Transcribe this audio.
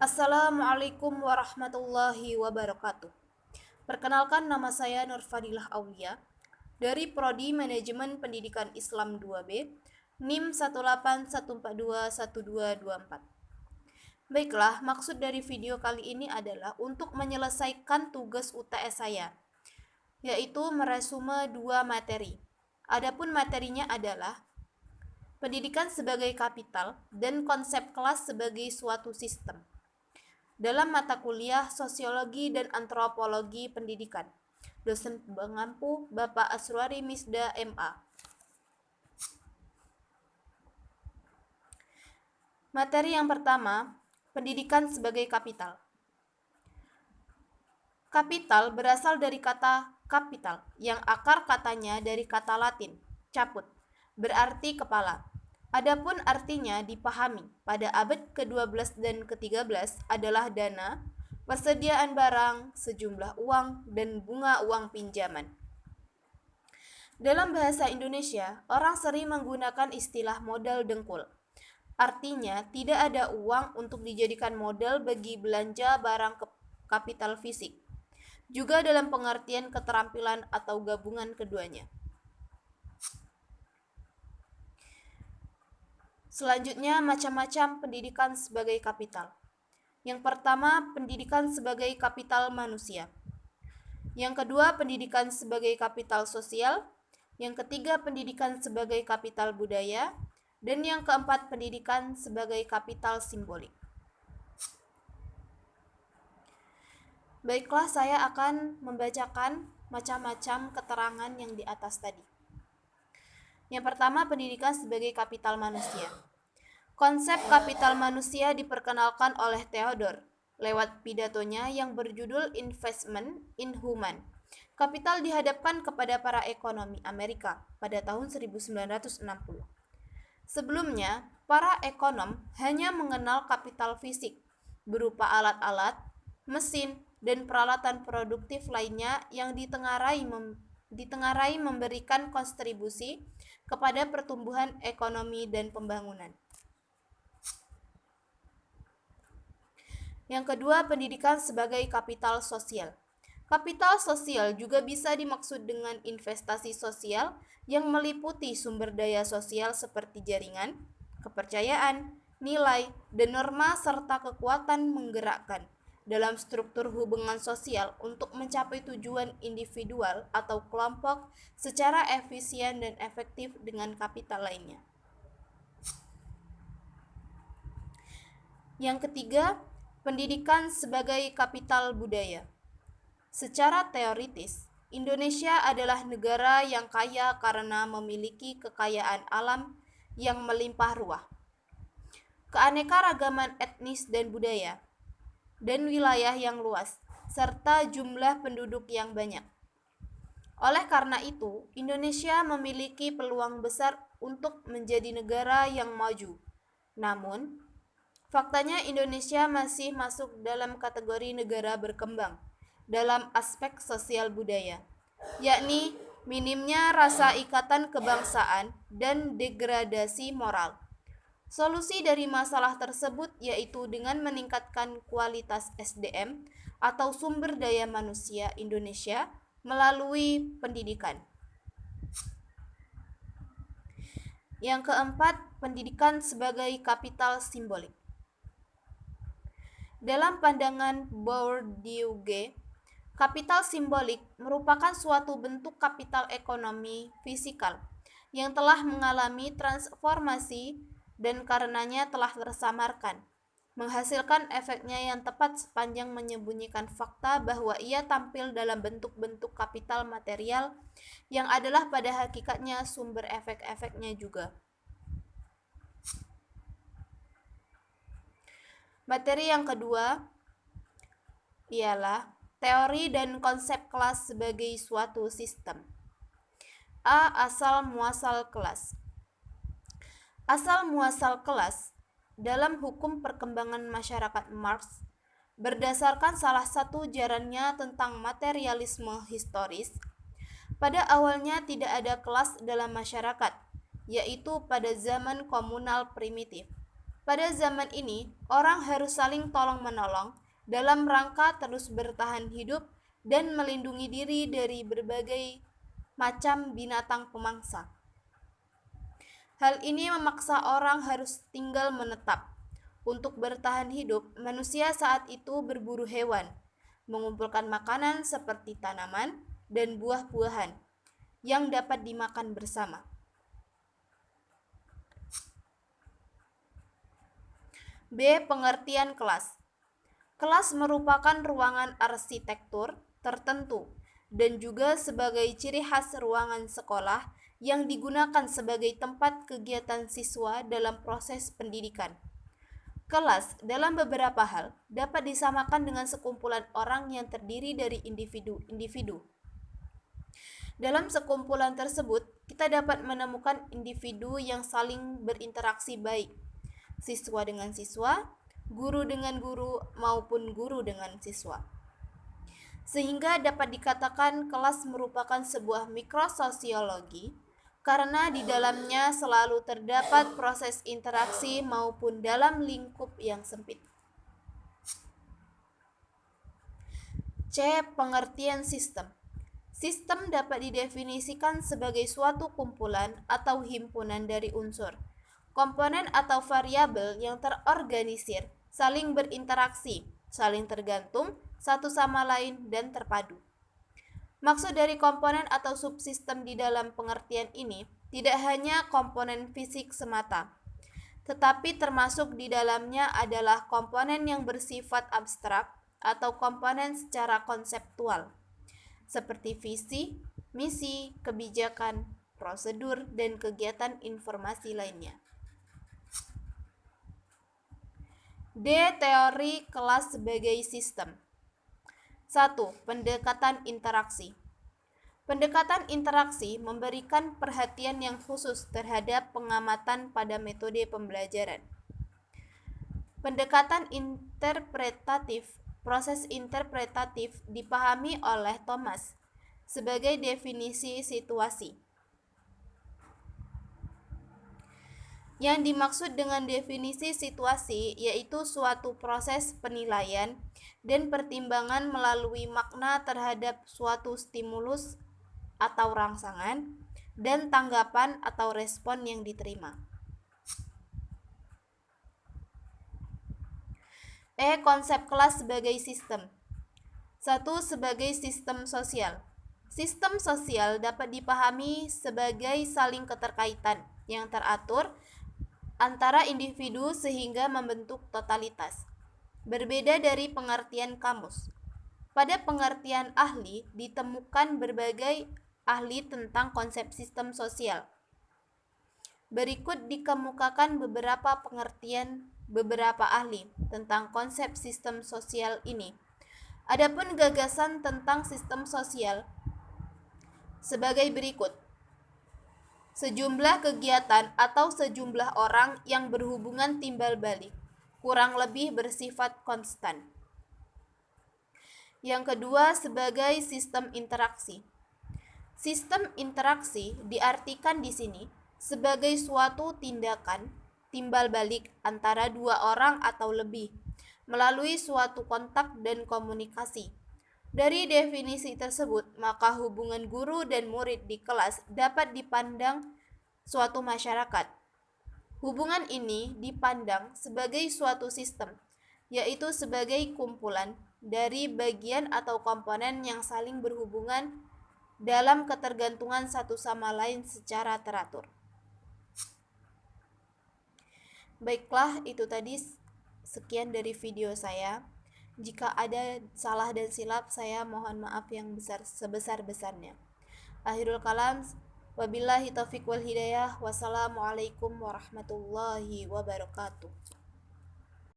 Assalamualaikum warahmatullahi wabarakatuh. Perkenalkan, nama saya Nurfadilah Aulia dari Prodi Manajemen Pendidikan Islam 2B, NIM 181421224. Baiklah, maksud dari video kali ini adalah untuk menyelesaikan tugas UTS saya, yaitu meresume 2 materi. Adapun materinya adalah pendidikan sebagai kapital dan konsep kelas sebagai suatu sistem dalam mata kuliah Sosiologi dan Antropologi Pendidikan. Dosen pengampu Bapak Asrari Misda MA. Materi yang pertama, pendidikan sebagai kapital. Kapital berasal dari kata kapital, yang akar katanya dari kata Latin, caput, berarti kepala. Adapun artinya dipahami pada abad ke-12 dan ke-13 adalah dana, persediaan barang, sejumlah uang, dan bunga uang pinjaman. Dalam bahasa Indonesia, orang sering menggunakan istilah modal dengkul. Artinya, tidak ada uang untuk dijadikan modal bagi belanja barang kapital fisik. Juga dalam pengertian keterampilan atau gabungan keduanya. Selanjutnya, macam-macam pendidikan sebagai kapital. Yang pertama, pendidikan sebagai kapital manusia. Yang kedua, pendidikan sebagai kapital sosial. Yang ketiga, pendidikan sebagai kapital budaya. Dan yang keempat, pendidikan sebagai kapital simbolik. Baiklah, saya akan membacakan macam-macam keterangan yang di atas tadi. Yang pertama, pendidikan sebagai kapital manusia. Konsep kapital manusia diperkenalkan oleh Theodore lewat pidatonya yang berjudul Investment in Human. Kapital dihadapkan kepada para ekonomi Amerika pada tahun 1960. Sebelumnya, para ekonom hanya mengenal kapital fisik berupa alat-alat, mesin, dan peralatan produktif lainnya yang ditengarai memberikan kontribusi kepada pertumbuhan ekonomi dan pembangunan. Yang kedua, pendidikan sebagai kapital sosial. Kapital sosial juga bisa dimaksud dengan investasi sosial yang meliputi sumber daya sosial seperti jaringan, kepercayaan, nilai, dan norma serta kekuatan menggerakkan dalam struktur hubungan sosial untuk mencapai tujuan individual atau kelompok secara efisien dan efektif dengan kapital lainnya. Yang ketiga, pendidikan sebagai kapital budaya. Secara teoritis, Indonesia adalah negara yang kaya karena memiliki kekayaan alam yang melimpah ruah, keanekaragaman etnis dan budaya, dan wilayah yang luas, serta jumlah penduduk yang banyak. Oleh karena itu, Indonesia memiliki peluang besar untuk menjadi negara yang maju. Namun, faktanya Indonesia masih masuk dalam kategori negara berkembang dalam aspek sosial budaya, yakni minimnya rasa ikatan kebangsaan dan degradasi moral. Solusi dari masalah tersebut yaitu dengan meningkatkan kualitas SDM atau sumber daya manusia Indonesia melalui pendidikan. Yang keempat, pendidikan sebagai kapital simbolik. Dalam pandangan Bourdieu, kapital simbolik merupakan suatu bentuk kapital ekonomi fisikal yang telah mengalami transformasi dan karenanya telah tersamarkan, menghasilkan efeknya yang tepat sepanjang menyembunyikan fakta bahwa ia tampil dalam bentuk-bentuk kapital material yang adalah pada hakikatnya sumber efek-efeknya juga. Materi yang kedua ialah teori dan konsep kelas sebagai suatu sistem. A. Asal muasal kelas. Asal muasal kelas dalam hukum perkembangan masyarakat Marx berdasarkan salah satu jarannya tentang materialisme historis. Pada awalnya tidak ada kelas dalam masyarakat, yaitu pada zaman komunal primitif. Pada zaman ini, orang harus saling tolong-menolong dalam rangka terus bertahan hidup dan melindungi diri dari berbagai macam binatang pemangsa. Hal ini memaksa orang harus tinggal menetap. Untuk bertahan hidup, manusia saat itu berburu hewan, mengumpulkan makanan seperti tanaman dan buah-buahan yang dapat dimakan bersama. B. Pengertian kelas. Kelas merupakan ruangan arsitektur tertentu dan juga sebagai ciri khas ruangan sekolah yang digunakan sebagai tempat kegiatan siswa dalam proses pendidikan. Kelas dalam beberapa hal dapat disamakan dengan sekumpulan orang yang terdiri dari individu-individu. Dalam sekumpulan tersebut, kita dapat menemukan individu yang saling berinteraksi baik, siswa dengan siswa, guru dengan guru, maupun guru dengan siswa. Sehingga dapat dikatakan kelas merupakan sebuah mikrososiologi karena di dalamnya selalu terdapat proses interaksi maupun dalam lingkup yang sempit. C. Pengertian sistem. Sistem dapat didefinisikan sebagai suatu kumpulan atau himpunan dari unsur, komponen atau variabel yang terorganisir, saling berinteraksi, saling tergantung satu sama lain, dan terpadu. Maksud dari komponen atau subsistem di dalam pengertian ini tidak hanya komponen fisik semata, tetapi termasuk di dalamnya adalah komponen yang bersifat abstrak atau komponen secara konseptual, seperti visi, misi, kebijakan, prosedur, dan kegiatan informasi lainnya. D. Teori kelas sebagai sistem. 1. Pendekatan interaksi. Pendekatan interaksi memberikan perhatian yang khusus terhadap pengamatan pada metode pembelajaran. Pendekatan interpretatif. Proses interpretatif dipahami oleh Thomas sebagai definisi situasi. Yang dimaksud dengan definisi situasi yaitu suatu proses penilaian dan pertimbangan melalui makna terhadap suatu stimulus atau rangsangan dan tanggapan atau respon yang diterima. E. Konsep kelas sebagai sistem. 1. Sebagai sistem sosial. Sistem sosial dapat dipahami sebagai saling keterkaitan yang teratur antara individu sehingga membentuk totalitas. Berbeda dari pengertian kamus. Pada pengertian ahli ditemukan berbagai ahli tentang konsep sistem sosial. Berikut dikemukakan beberapa pengertian beberapa ahli tentang konsep sistem sosial ini. Adapun gagasan tentang sistem sosial sebagai berikut. Sejumlah kegiatan atau sejumlah orang yang berhubungan timbal balik, kurang lebih bersifat konstan. Yang kedua, sebagai sistem interaksi. Sistem interaksi diartikan di sini sebagai suatu tindakan timbal balik antara dua orang atau lebih melalui suatu kontak dan komunikasi. Dari definisi tersebut, maka hubungan guru dan murid di kelas dapat dipandang suatu masyarakat. Hubungan ini dipandang sebagai suatu sistem, yaitu sebagai kumpulan dari bagian atau komponen yang saling berhubungan dalam ketergantungan satu sama lain secara teratur. Baiklah, itu tadi sekian dari video saya. Jika ada salah dan silap, saya mohon maaf yang sebesar-besarnya. Akhirul kalam, wabillahi taufiq wal hidayah. Wassalamualaikum warahmatullahi wabarakatuh.